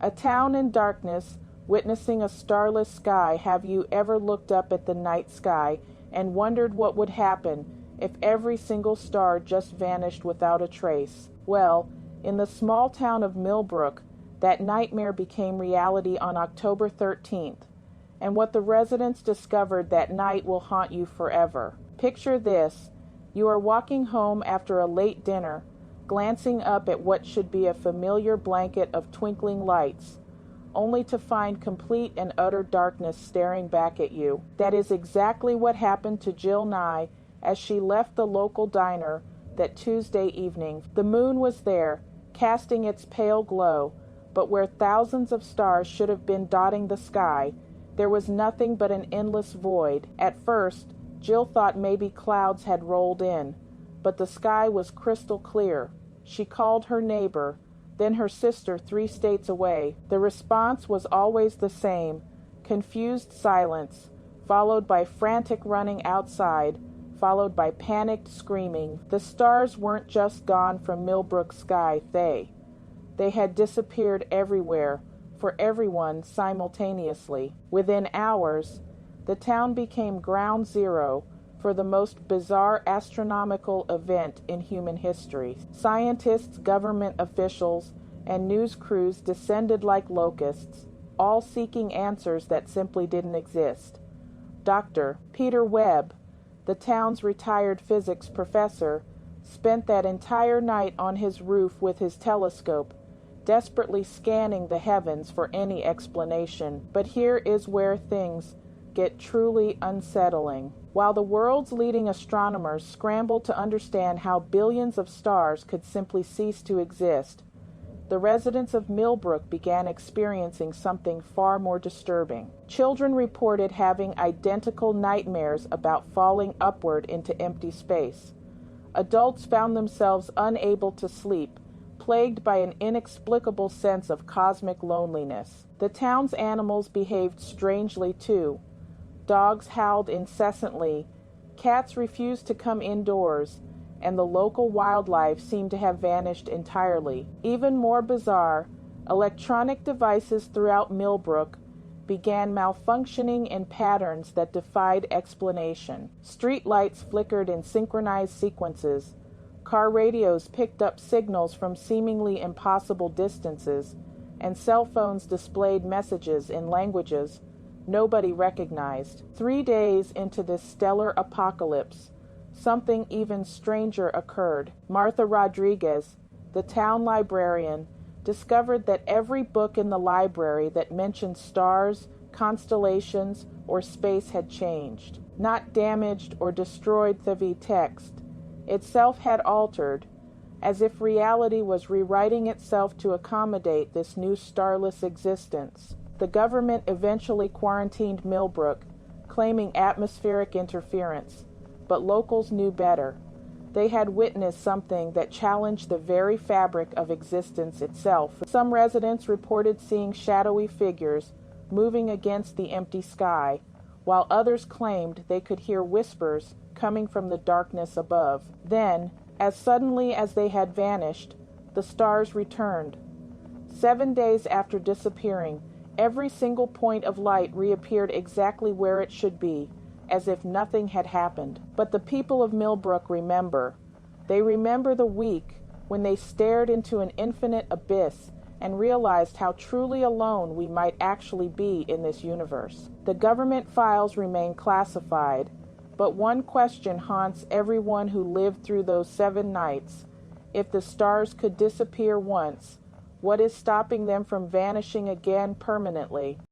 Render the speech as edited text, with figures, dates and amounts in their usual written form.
A town in darkness, witnessing a starless sky. Have you ever looked up at the night sky and wondered what would happen if every single star just vanished without a trace? Well, in the small town of Millbrook, that nightmare became reality on October 13th, and what the residents discovered that night will haunt you forever. Picture this: you are walking home after a late dinner, glancing up at what should be a familiar blanket of twinkling lights, only to find complete and utter darkness staring back at you. That is exactly what happened to Jill Nye as she left the local diner that Tuesday evening. The moon was there, casting its pale glow, but where thousands of stars should have been dotting the sky, there was nothing but an endless void. At first, Jill thought maybe clouds had rolled in, but the sky was crystal clear. She called her neighbor, then her sister 3 states away. The response was always the same: confused silence, followed by frantic running outside, followed by panicked screaming. The stars weren't just gone from Millbrook's sky, they had disappeared everywhere, for everyone simultaneously. Within hours, the town became ground zero for the most bizarre astronomical event in human history. Scientists, government officials, and news crews descended like locusts, all seeking answers that simply didn't exist. Dr. Peter Webb, the town's retired physics professor, spent that entire night on his roof with his telescope, desperately scanning the heavens for any explanation. But here is where things get truly unsettling. While the world's leading astronomers scrambled to understand how billions of stars could simply cease to exist, the residents of Millbrook began experiencing something far more disturbing. Children reported having identical nightmares about falling upward into empty space. Adults found themselves unable to sleep, plagued by an inexplicable sense of cosmic loneliness. The town's animals behaved strangely too. Dogs howled incessantly, cats refused to come indoors, and the local wildlife seemed to have vanished entirely. Even more bizarre, electronic devices throughout Millbrook began malfunctioning in patterns that defied explanation. Street lights flickered in synchronized sequences. Car radios picked up signals from seemingly impossible distances, and cell phones displayed messages in languages nobody recognized. 3 days into this stellar apocalypse, something even stranger occurred. Martha Rodriguez, the town librarian, discovered that every book in the library that mentioned stars, constellations, or space had changed. Not damaged or destroyed, the text itself had altered, as if reality was rewriting itself to accommodate this new starless existence. The government eventually quarantined Millbrook, claiming atmospheric interference, but locals knew better. They had witnessed something that challenged the very fabric of existence itself. Some residents reported seeing shadowy figures moving against the empty sky, while others claimed they could hear whispers coming from the darkness above. Then, as suddenly as they had vanished, the stars returned. 7 days after disappearing, every single point of light reappeared exactly where it should be, as if nothing had happened. But the people of Millbrook remember. They remember the week when they stared into an infinite abyss and realized how truly alone we might actually be in this universe. The government files remain classified, but one question haunts everyone who lived through those 7 nights. If the stars could disappear once, what is stopping them from vanishing again permanently?